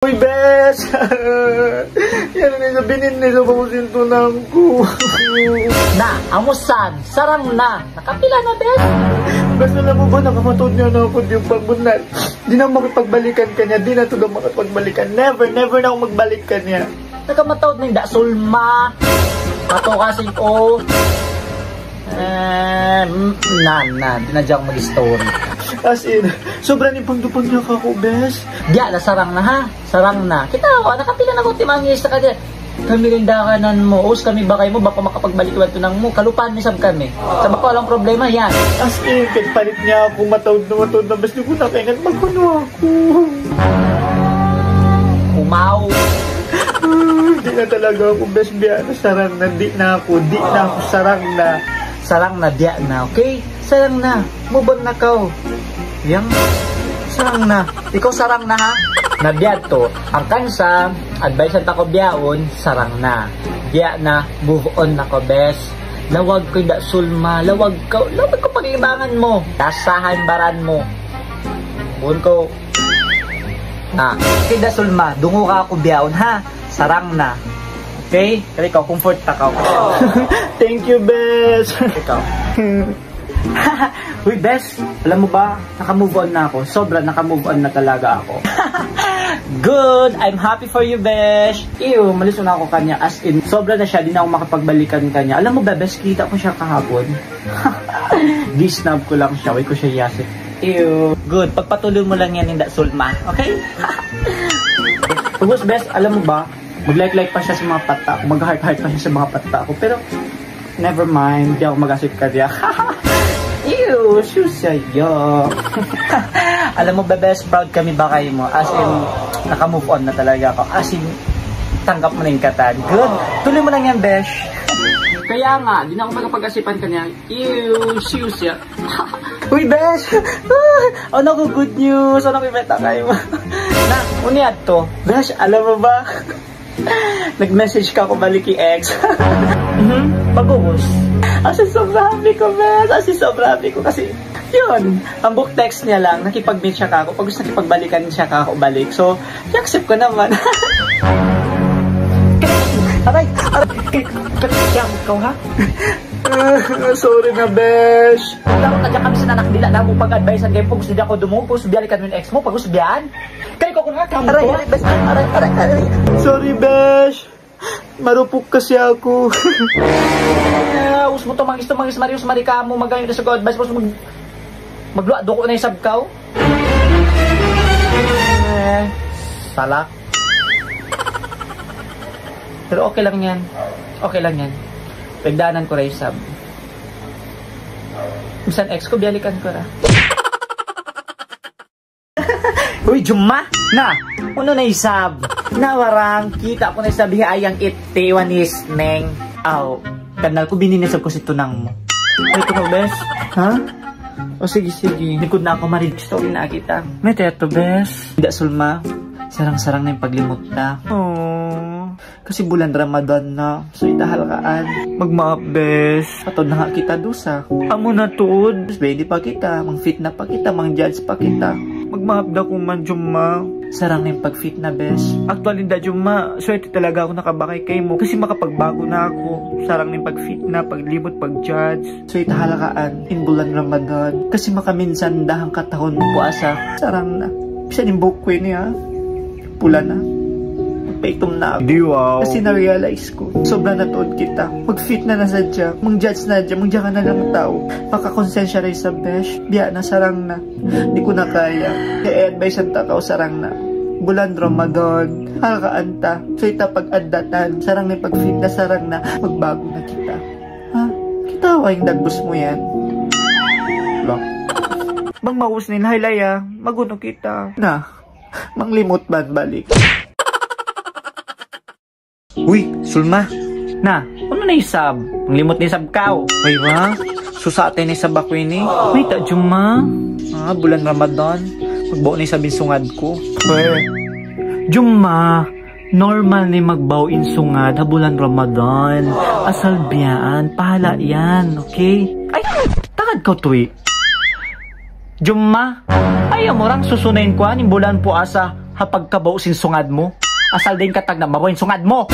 Uy, bes! Yan na sabihin nila ba kung sintunan ko? Na, amusan, sarang na. Nakapila na, bes? Bes, alam mo ba, nakamatod niya na ako yung pagbunan. Di na makipagbalikan ka niya, di na ito na makipagbalikan. Never na ako magbalik ka niya. Nakamatawad na yung dasulma. Kato kasi ko. Di na dyan mag-story. As in, sobrang ipang-dupang niya ka ako, bes. Diya, sarang na ha. Sarang na. Kita ako, nakapila na ko timangis sa kanya. Kami rindakanan mo. Os kami ba kayo mo? Baka makapagbalik ko nang mo. Kalupaan misab kami. Sabi ko, walang problema yan. As in, palit niya ako. Matawad na. Bes, di ko nakaingat. Magkuno ako. Umaw. Di na talaga ako, bes. Biya, sarang na. Di na ako. Sarang na. Sarang na, diya na. Okay? Sarang na. Mubon na ka. Yang sarang na. Ikaw sarang na ha. Nabiyad to. Ang kansa, advice ang tako biyaon, sarang na. Biya na, move on na ko, bes. Lawag ko da sulma. Lawag ko pag-ibangan mo. Tasahan baran mo. Buon ko. Kida sulma. Dungo ka ako biyaon ha. Sarang na. Okay? Kaya ikaw, comfort ta ka. Thank you, bes. Ikaw. Uy, bes, alam mo ba, naka-move on na ako. Sobra naka-move on na talaga ako. Good! I'm happy for you, besh. Ew, malis na ako kanya. As in, sobra na siya, di na ako makapagbalikan kanya. Alam mo ba, besh, kita ko siya kahapon. Gisnab ko lang siya, way ko siya yasip. Ew, good. Pagpatuloy mo lang yan, hindi sulma. Okay? Tapos, besh, alam mo ba, mag-like pa siya sa mga pata ko, mag-heart pa siya sa mga pata ko. Pero, never mind, di ako mag-asip ka diya. Ew, sa'yo. Alam mo ba, best proud kami ba kayo mo? As in, naka-move on na talaga ako. As in, tanggap mo na yung katan. Good. Tuloy mo lang yan, besh. Kaya nga, di na ako magkapag-asipan kanya. Ew, siya. Uy, besh! Ano ko good news? Ano ko ibenta kayo? Na, uniad to. Besh, alam mo ba? Nag-message ka ako balik ex. Pag-uus. Asi sobrang happy ko, bes. Asi sobrang happy ko kasi yun, ang book text niya lang, nakipag-meet siya ka ako. Pag gusto nakipagbalikan siya ka ako balik. So, i-accept ko naman. Aray! Kaya ikaw ha? Sorry na, besh. Dapat na dyan kami sa nanakdila na mo pag-advisean kayo. Pag gusto niya ako dumong, pag gusto biyalikan mo yung ex mo, pag gusto biyan. Kaya ikaw kung nakakamu ko. Aray, bes. Aray. Sorry, besh. Marupok kasi ako. Us mo to mangis Marius Maricamo magayon na sa God advice mo magluad ko na yung sabkaw. Salak. Pero okay lang yan. Pagdaanan ko rin sab. Misan ex ko biyalikan ko ra. Uy, Juma! Na! Uno na isab! Nawarang, kita ko na isabi ayang itiwan is neng. Aw, kanal ko bininisab ko si tunang mo. Ay, ito bes? Ha? O sige. Likod na ako marinig story na kita. May teto, bes. Hindi sulma. Sarang-sarang na yung paglimot na. Aww. Kasi bulan Ramadan na. So itahalkaan. Mag-maap, bes. Patod na nga kita dusa. Amo na tuod. Ready pa kita. Mang-fit na pa kita. Mang-judge pa kita. Mag-maap na kung man, Juma. Sarang na yung pag-fit na, bes. Actually, Juma, swerte talaga ako nakabakay kay mo. Kasi makapagbago na ako. Sarang na yung pag-fit na, paglimot, pag-judge. So itahalakaan in bulan Ramadan. Kasi makaminsan dahang katahon mo puasa. Sarang na. Bisa yung bukway niya. Pula na. Paitom na ako. Di wow. Kasi na-realize ko, sobrang natuod kita. Mag-fit na sadya. Mang-judge na dyan. Mang-judge ka na ng tao. Pakakonsensya rin sa besh. Biya na, sarang na. Di ko na kaya. Kaya advice ang takaw, sarang na. Bulan Ramadan. Hakaanta. So ita pag-addatan. Sarang na pag-fit na, sarang na. Magbago na kita. Ha? Kitawa yung dagbos mo yan. Lock. Bang maus nin haylaya. Maguno kita. Na. Manglimot ba balik? Uy, Sulma. Na, ano na isab? Ang limot ni isab kao. May ba? Susate ni sabak ko ini. May ta, Juma. Bulan Ramadan. Magbaw ni sabing sungad ko. Juma, normal ni magbaw in sungad ha bulan Ramadan. Asal biyaan, pahala yan, okay? Ay, takad ka tuwi. Juma, ayaw mo rang susunayin ko aning bulan po asa hapag kabaw sin sungad mo. Asal din katag na mabaw sungad mo.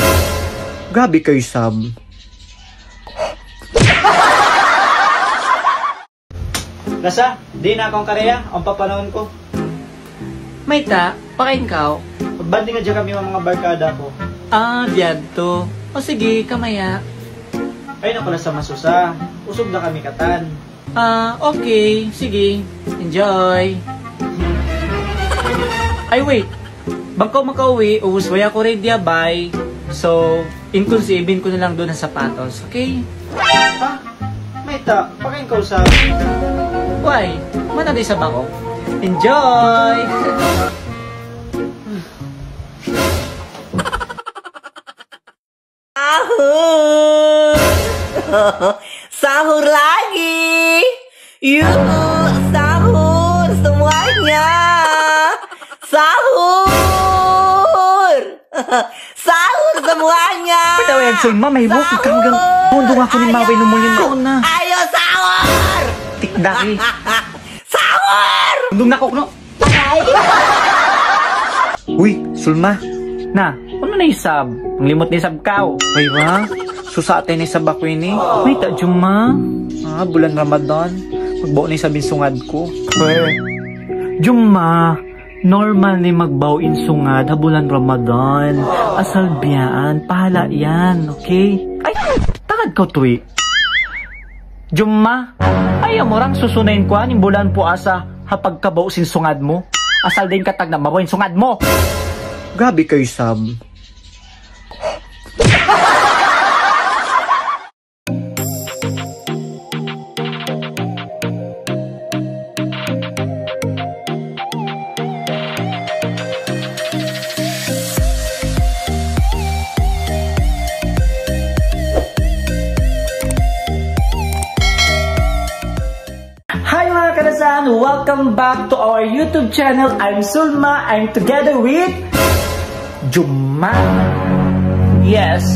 Grabe kayo, Sab. Nasa, di na akong karya, ang papanahon ko. May ta, pakain ka. Magbanding nga dyan kami mga barkada ko. Biyad to. O sige, kamaya. Ayun ako na sa masusa. Usog na kami katan. Okay. Sige. Enjoy. Ay, wait. Bangkaw makauwi, uuswaya ko rin dia, bye. So, inconsibin ko na lang doon ang sapatos, okay? Ha? May ta, pakain ka sa... Why? Managay sa bako. Enjoy! Sahur lagi. Yuk, sahur semuanya. Sahur. Sahur semuanya. Padaw yan, soy ma, may walk. Ikaw gan. Mundo nga ko ni Maway numulin mo na. Ayo sahur. Tikdaki. Sahur. Mundo na ko, no? Uy, Sulma. Na, ano na isab? Ang limot ni sab kao. Ay ba? Susate ni sa bako ini. May ta, Juma. Bulan Ramadan. Magbaw ni sa binsungad ko. Juma, normal ni magbaw in sungad ha bulan Ramadan. Asal biyaan, pahala yan, okay? Ay, tangad ko tuwi. Juma, ay amorang susunayin ko aning bulan po asa hapag kabaw sin sungad mo. Asal din katag na mabaw in sungad mo. Grabe kayo, Sab. Hi mga kanasan! Welcome back to our YouTube channel. I'm Sulma. I'm together with Juma. Yes.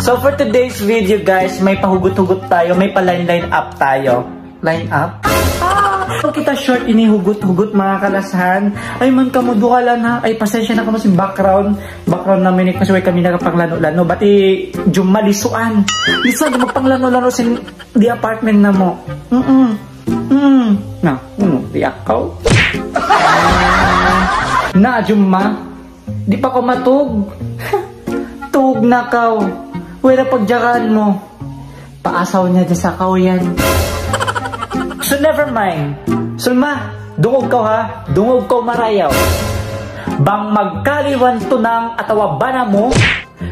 So for today's video guys, may pahugot-hugot tayo. May pa-line up tayo. Line up? Kung kita short inihugot-hugot mga kalasan, ay man kamo dukalan ha. Ay pasensya na kamo si background namin kasi way kami nagapanglano-lano. Bati Juma lisuan. Lisuan magpanglano-lano sin di apartment na mo. Na, di akaw. Na, Juma, di pa ko matug. Tug na kaw. Wala pagjakan mo. Paasaw niya dyan sa kaw yan. So never mind. Sulma, dungog kaw ha. Dungog kaw marayaw. Bang magkaliwan to ng atawabana mo.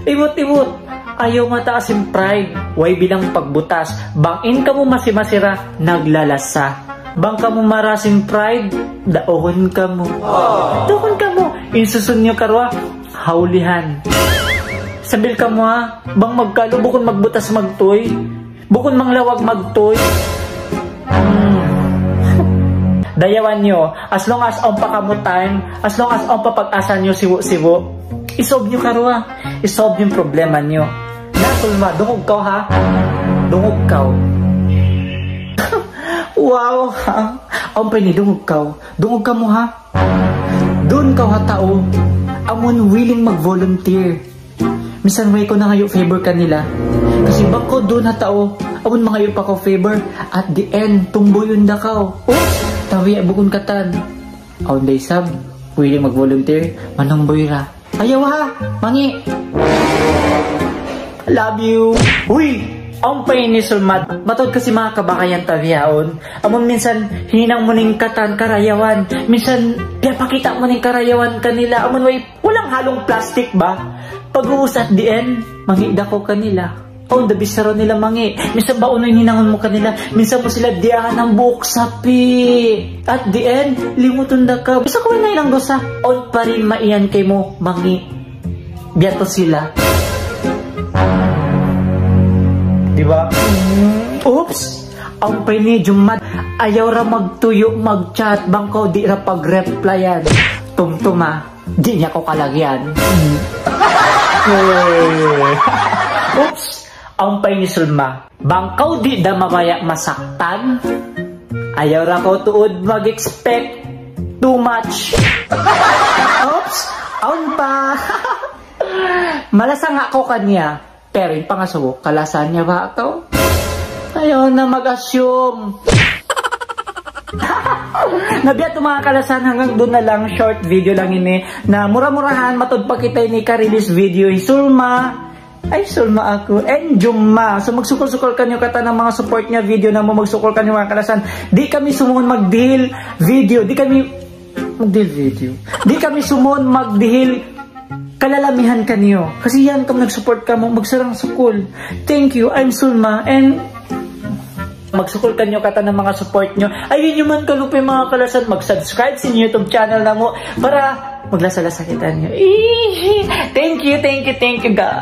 Iwot-iwot. Ayaw mataas yung pride, way bilang pagbutas. Bang in ka mo masimasira, naglalasa. Bang ka mo marasin pride, daohon ka mo. Daohon ka mo, insusun nyo karwa, haulihan. Sabil ka mo ha, bang magkalo, bukon magbutas magtoy, bukon manglawag magtoy. Dayawan nyo, as long as ang pakamutan, as long as ang papag-asan nyo siwo-siwo, isolve nyo karwa, isolve yung problema nyo. Sulma, dungog ka ha? Dungog ka. Wow, ha? Ang pinidungog ka. Dungog ka mo ha? Doon ka ha tao. Amon willing mag-volunteer. Misan way ko na ngayon favor kanila. Kasi bako doon ha tao. Amon mga pa ko favor. At the end, tumbo yun da ka. Tawi, bukon katan. Aon day sab, willing mag-volunteer. Manong boyra. Ayaw ha, mangi. Love you. Uy, ang pain ni Sulmad. Matod kasi mga kabakayan tabihaon. Amon minsan hinang mo ning katan karayawan. Minsan pinapakita mo ning karayawan kanila. Amon way walang halong plastic ba? Pag-uus at the end, mangida ko kanila. Oh, the bisaro nila mangi. Minsan ba unoy hinangon mo kanila? Minsan mo sila diyahan ng buhok sapi. At the end, limuton da ka. Bisa ko na ilang dosa. On pa rin maiyan kay mo mangi. Biyato sila. Diba? Oops! Ang pinidyo ayaw ra magtuyo, mag-chat, bangko di ra pag-replyan. Tumtuma, di niya ko kalagyan. Oops! Ang pinisulma, bangkaw di da mamaya masaktan. Ayaw ra ko tuod mag-expect too much. Oops! Aun pa. Malasang ako kanya. Pero yung pangasawo, kalasan niya ba ito? Ayaw na mag-assume. Nabiya itong mga kalasan hanggang doon na lang. Short video lang ini. Na mura-murahan matod pa kita ini ka-release video. Sulma. Ay, sulma ako. And Juma. So, magsukol-sukol kanyo kata ng mga support niya video na mo magsukol kanyo mga kalasan. Di kami sumon mag-deal video. Di kami sumon mag-deal kalalamihan kanyo. Kasi yan kung nag-support ka mo, magsarang sukol. Thank you. I'm Sulma. And magsukol kanyo kata ng mga support nyo. Ayun yung man kalupay mga kalasan. Mag-subscribe sa YouTube channel na mo para maglasala-lasa kita nyo. Thank you ga.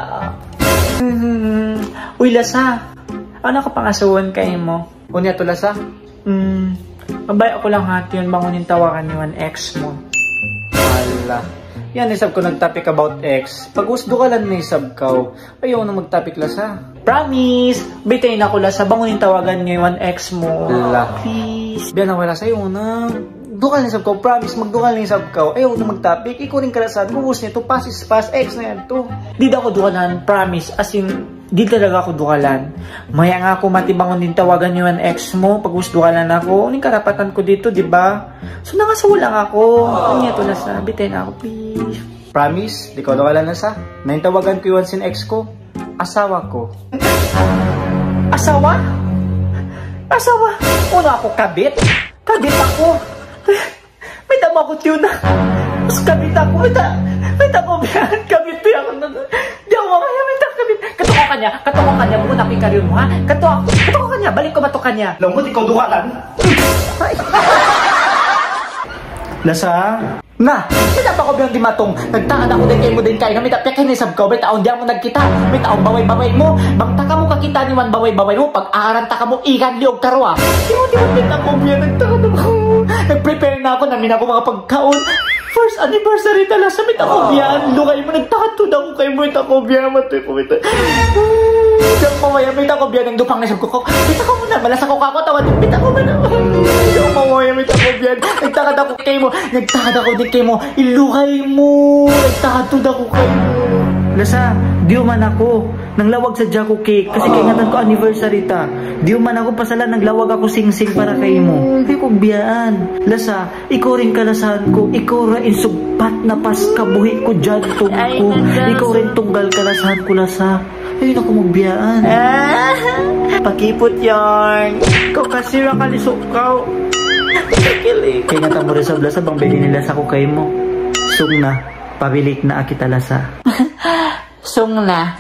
Uy, Lasa. Ano ka pangasawan kayo mo? Unya to, Lasa? Mabay ako lang hati yun. Bangunin tawakan ni one ex mo. Hala. Yan, isab ko nag-topic about ex. Pag usdo ka lang na isab ko, ayaw na mag-topic, Lasa. Promise! Bitayin ako, Lasa. Bangunin tawagan ni one ex mo. Hala. Please. Biyan ako, Lasa. Ayaw na. Dukal ni sab ko, promise, magdukal ni sab ko. Ayaw na mag-topic, ikaw rin kalasan. Buhos nito, pass is pass, ex na yan to. Di da ako dukalan, promise. As in, di talaga ako dukalan. Maya nga ako matibangon din tawagan yung ex mo. Pag dukalan ako, uling karapatan ko dito, di ba? So, nangasawa lang ako. Ano yan to, Lasa? Bitin ako, please. Promise, di ko dukalan na sa. Naintawagan ko yung sin ex ko. Asawa ko. Asawa? Asawa? Una ako kabit? Kabit ako. May tama ko tiyo na. Mas kabit ako. May tama ko yan. Kabit pa ako. Di ako mamaya. May tama kabit. Katuko kanya. Muna ko ikaryon mo ha. Katuko kanya. Balik ko ba to kanya? Lungkot ikaw dukalan. Lasa? Na! May tapa ko biyang di matong. Nagtaan ako din kayo mo din kayo. May tapya kayo nisab ko. May taon diyan mo nagkita. May taong baway-baway mo. Bangta ka mo kakita ni man baway-baway mo. Pag-aaranta ka mo, ikan liog karwa. Di mo pinta ko biya. Nagtaan ako. Nag-prepare na ako. Namin ako mga pagkaon. First anniversary tala sa may tako biyan. Lukay mo nagtakatod ako kayo mo. May tako biyan. Matoy ko. Diyan mamaya. May tako biyan. Ang dupang nisab ko. May tako mo na. Malas ako kako. Tawad. May tako mo na. Diyan mamaya. May tako biyan. Nagtakad ako kayo mo. Nagtakad ako din kayo mo. Ilukay mo. Nagtakatod ako kayo mo. Lasa, di man ako nang lawag sa Jaco Cake kasi kaingatan ko anniversary ta. Di man ako pasala nang lawag ako sing-sing para kay mo. Di ko biyaan. Lasa, ikaw rin kalasahan ko. Ikaw rin insugpat na pas kabuhi ko dyan ko. Ikaw rin tunggal kalasahan ko, Lasa. Ayun ako magbiyaan. Pakipot yarn. Ikaw kasi lang kalisok ka. Kaingatan mo rin sa Lasa bang bili nila sa ko kay mo. Sung na, pabilik na akita, Lasa. Sung na.